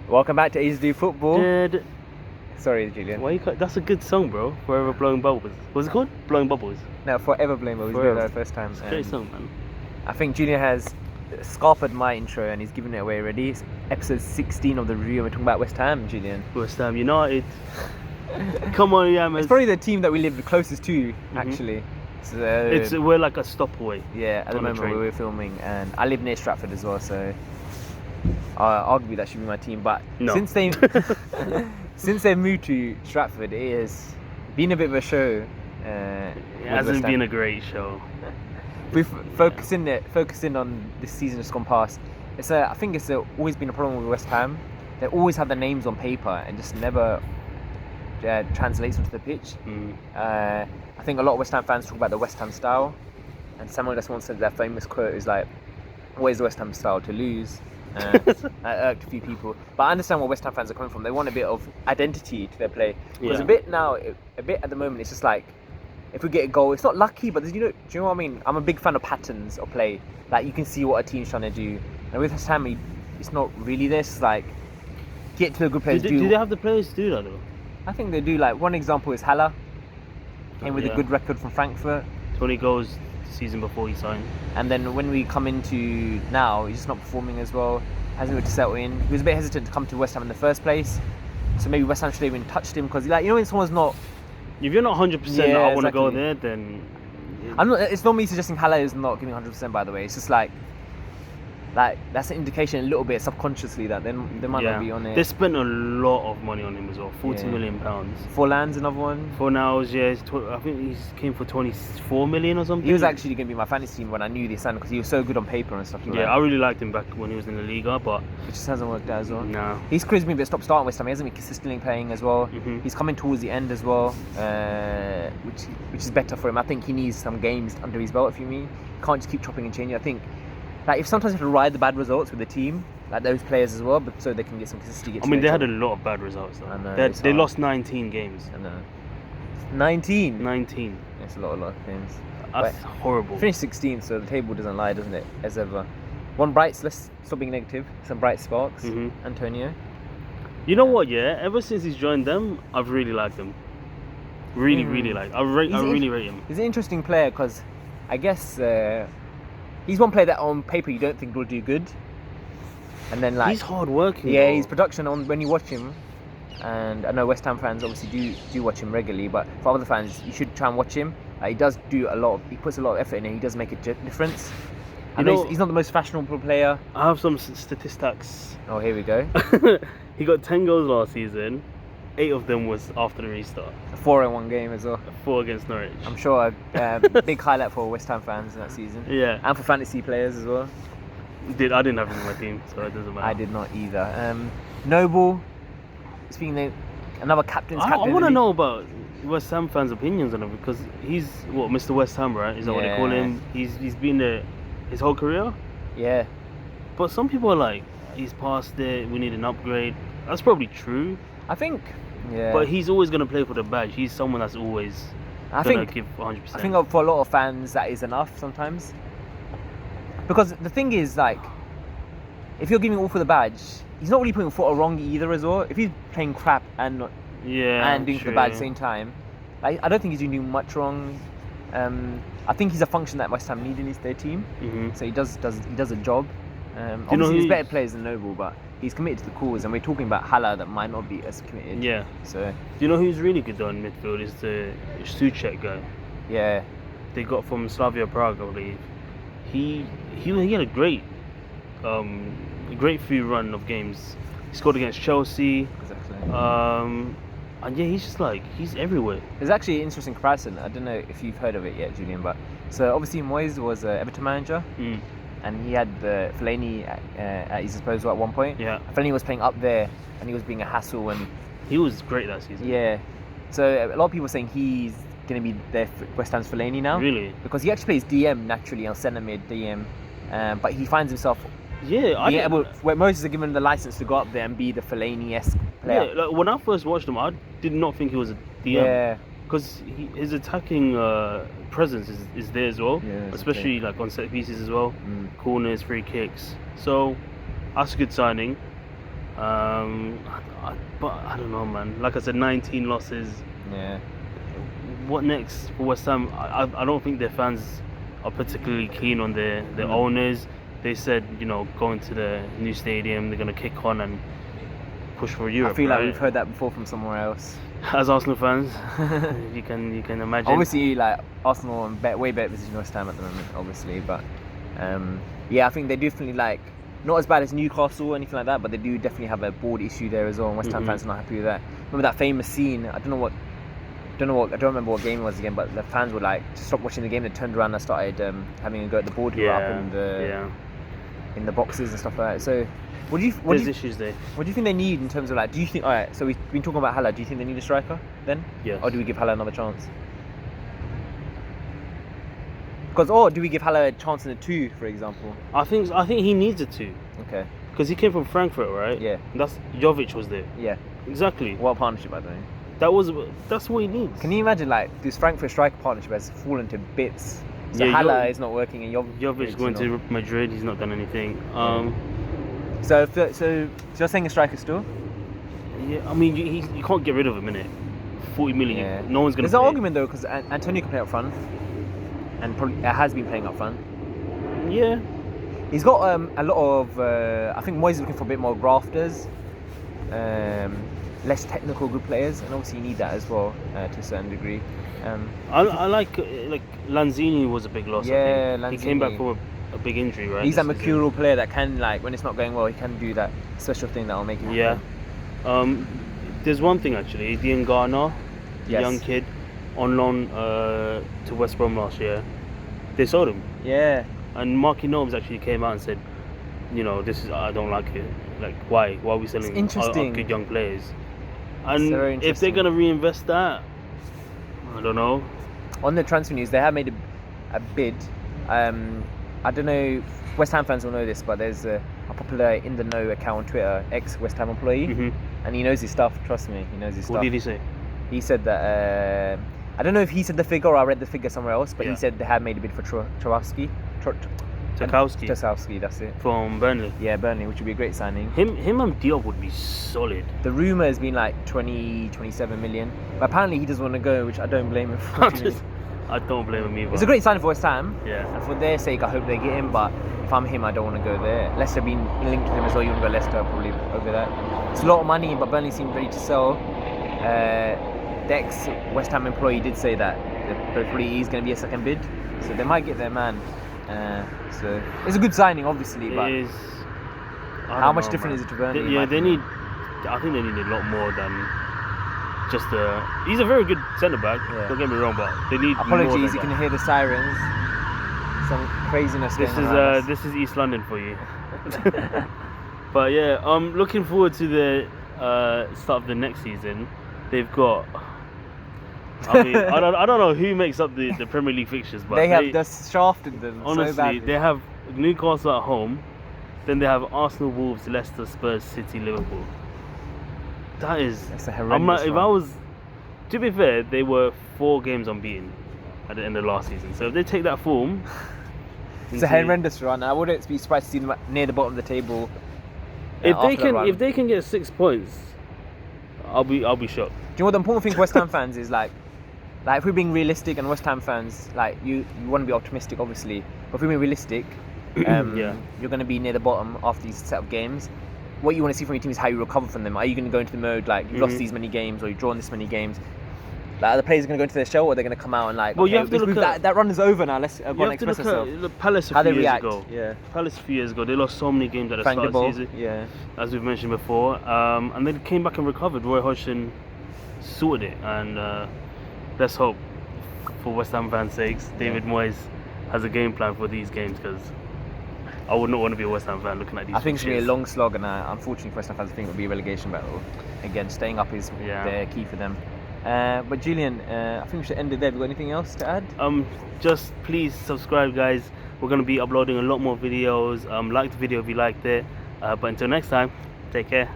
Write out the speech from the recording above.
Welcome back to A's Do Football. Sorry, Julian. Why that's a good song, bro. Forever Blowing Bubbles. What's it called? Blowing Bubbles. No, Forever Blowing Bubbles. We did that first time. It's a great song, man. I think Julian has scarpered my intro and he's giving it away already. It's episode 16 of the review. We're talking about West Ham, Julian. West Ham United. Come on, yeah, man. It's probably the team that we live the closest to, actually. So, we're like a stop away. Yeah, at the moment where we're filming, and I live near Stratford as well, so arguably that should be my team. But no. since they moved to Stratford, it has been a bit of a show. It hasn't been a great show. We're focusing on this season that's gone past. I think it's always been a problem with West Ham. They always have the names on paper and just never translates onto the pitch. I think a lot of West Ham fans talk about the West Ham style, and someone just once said their famous quote is like, "What is the West Ham style? To lose." That irked a few people, but I understand where West Ham fans are coming from. They want a bit of identity to their play, because a bit at the moment it's just like, if we get a goal, it's not lucky, but do you know what I mean? I'm a big fan of patterns of play. Like, you can see what a team's trying to do, and with West Ham, it's not really this. Like, get to the good players. Do they have the players to do that though? I think they do. Like, one example is Haller. Came with a good record from Frankfurt. 20 goals the season before he signed. And then when we come into now, he's just not performing as well. Hasn't been able to settle in. He was a bit hesitant to come to West Ham in the first place. So maybe West Ham should have even touched him, because when someone's not... If you're not 100%, I want to go there, then... It's not me suggesting Haller is not giving 100%, by the way. It's just like that's an indication a little bit subconsciously that they might not be on it. They spent a lot of money on him as well, £40 million. Forlan's another one. Fornals, I think he came for 24 million or something. He was actually going to be my fantasy team when I knew they signed, because he was so good on paper and stuff like that. Yeah, I really liked him back when he was in the Liga, but... It just hasn't worked out as well. No. He's crazy me a bit, stop starting West Ham. He hasn't been consistently playing as well. He's coming towards the end as well, which is better for him. I think he needs some games under his belt, if you mean. Can't just keep chopping and changing. I think if sometimes you have to ride the bad results with the team, like those players as well, but so they can get some consistency. I mean, they had a lot of bad results though. I know, they lost 19 games. I know. 19? 19. It's a lot of games. That's horrible. Finished 16th, so the table doesn't lie, doesn't it? As ever. Let's stop being negative. Some bright sparks. Antonio. You know what? Yeah, ever since he's joined them, I've really liked him. Really liked. I really rate him. He's an interesting player, because I guess he's one player that on paper you don't think will do good, and then he's hard working. Yeah, his production on when you watch him, and I know West Ham fans obviously do watch him regularly, but for other fans you should try and watch him. He does do he puts a lot of effort in it. He does make a difference. I know he's not the most fashionable player. I have some statistics. Oh, here we go. He got 10 goals last season. 8 of them was after the restart. 4 in one game as well. 4 against Norwich. I'm sure a big highlight for West Ham fans in that season. Yeah. And for fantasy players as well. I didn't have him in my team, so it doesn't matter. I did not either. Noble, speaking of another captain. I want to know about West Ham fans' opinions on him, because he's Mr. West Ham, right? Is that what they call him? He's been there his whole career. Yeah. But some people are like, he's past it. We need an upgrade. That's probably true. I think. Yeah. But he's always going to play for the badge. He's someone that's always going to give 100%. I think for a lot of fans that is enough sometimes. Because the thing is, like, if you're giving all for the badge, he's not really putting foot wrong either as well. If he's playing crap and doing for the badge at the same time, like, I don't think he's doing much wrong. I think he's a function that West Ham need in their team. So he does a job. Obviously, he's better players than Noble, but he's committed to the cause, and we're talking about Haller that might not be as committed. Yeah. So. Do you know who's really good though in midfield is the Suchek guy. Yeah. They got from Slavia Prague, I believe. He had a great few run of games. He scored against Chelsea. Exactly. And yeah, he's just like, he's everywhere. There's actually an interesting comparison. I don't know if you've heard of it yet, Julian, but so obviously Moyes was an Everton manager. And he had Fellaini at his disposal at one point. Yeah. Fellaini was playing up there, and he was being a hassle, and he was great that season. Yeah. So a lot of people are saying he's going to be their West Ham's Fellaini now. Really? Because he actually plays DM naturally on centre mid DM, but he finds himself. Where Moses are given the license to go up there and be the Fellaini-esque player. Yeah. Like when I first watched him, I did not think he was a DM. Yeah. because his attacking presence is there as well, Yeah, especially like on set pieces as well, corners, free kicks. So that's a good signing. But I don't know, man. Like I said, 19 losses. Yeah. What next for West Ham? I don't think their fans are particularly keen on their owners. They said, going to the new stadium, they're gonna kick on and push for Europe. I feel right? like we've heard that before from somewhere else. As Arsenal fans, you can imagine. Obviously, like Arsenal in way better position than West Ham at the moment, obviously. But yeah, I think they definitely not as bad as Newcastle or anything like that, but they do definitely have a board issue there as well. And West Ham fans are not happy with that. Remember that famous scene? I don't remember what game it was again, but the fans would stop watching the game. They turned around and started having a go at the board who were up in the boxes and stuff like that. So, there's issues there. What do you think they need in terms of do you think? All right, so we've been talking about Haller. Do you think they need a striker then? Yeah. Or do we give Haller another chance? Or do we give Haller a chance in the 2, for example? I think he needs a 2. Okay. Because he came from Frankfurt, right? Yeah. That's Jovic was there. Yeah. Exactly. What a partnership, by the way. That's what he needs. Can you imagine this Frankfurt striker partnership has fallen to bits? So Yeah, Haller is not working, and Jovic's going to Madrid. He's not done anything. So you're saying a striker still? Yeah, I mean you can't get rid of him, innit? 40 million. Yeah. No one's gonna. There's an argument though, because Antonio can play up front, and probably has been playing up front. Yeah. He's got a lot of. I think Moyes is looking for a bit more grafters, less technical good players, and obviously you need that as well to a certain degree. I like Lanzini was a big loss. Yeah, I think. Lanzini. He came back from a big injury, right? He's that mercurial player that can, when it's not going well, he can do that special thing that'll make it happen. Yeah. There's one thing actually. Diangana, Yes. young kid, on loan to West Brom last year. They sold him. Yeah. And Marky Gnomes actually came out and said, I don't like it. Like, why? Why are we selling our good young players? And if they're gonna reinvest that, I don't know. On the transfer news, they have made a bid. I don't know. West Ham fans will know this, but there's a popular in the know account on Twitter, ex-West Ham employee, and he knows his stuff. Trust me, he knows his stuff. What did he say? He said that I don't know if he said the figure or I read the figure somewhere else, but he said they had made a bid for Tarkowski, that's it. From Burnley. Yeah, Burnley, which would be a great signing. Him and Diop would be solid. The rumour has been 27 million, but apparently he doesn't want to go, which I don't blame him for. I don't blame him either. It's a great signing for West Ham. Yeah. And for their sake, I hope they get him. But if I'm him, I don't want to go there. Leicester being linked to him as well. You want to go Leicester probably over that. It's a lot of money, but Burnley seemed ready to sell. The ex-West Ham employee did say that probably he's going to be a second bid, so they might get their man. So it's a good signing, obviously. But it is. How much different is it to Burnley? I think they need a lot more than. He's a very good centre back. Yeah. Don't get me wrong, but they need. Apologies, you can hear the sirens. Some craziness. This is East London for you. But yeah, I'm looking forward to the start of the next season. They've got. I mean, I don't know who makes up the Premier League fixtures, but they have just shafted them. Honestly, so badly. They have Newcastle at home, then they have Arsenal, Wolves, Leicester, Spurs, City, Liverpool. That's a horrendous if I was, to be fair, they were 4 games unbeaten at the end of last season. So if they take that form, it's a horrendous run. I wouldn't be surprised to see them near the bottom of the table. If they can get 6 points, I'll be shocked. Do you know what the important thing for West Ham fans is if we're being realistic, and West Ham fans you want to be optimistic, obviously, but if we're being realistic, you're going to be near the bottom after these set of games. What you want to see from your team is how you recover from them. Are you going to go into the mode you've lost these many games, or you've drawn this many games? Are the players going to go into their shell, or they're going to come out and you have to look at that run is over now. Let's go and express ourselves. Palace how a few they years react. ago. Yeah. Palace a few years ago, they lost so many games at the start of the season. Yeah. As we've mentioned before, and they came back and recovered. Roy Hodgson sorted it, and let's hope, for West Ham fans' sakes, David Moyes has a game plan for these games, because I would not want to be a West Ham fan looking at these. I think it's going to be a long slog, and unfortunately for West Ham fans, I think it will be a relegation battle. Again, staying up is the key for them. But Julian, I think we should end it there. Have you got anything else to add? Just please subscribe, guys. We're going to be uploading a lot more videos. Like the video if you liked it. But until next time, take care.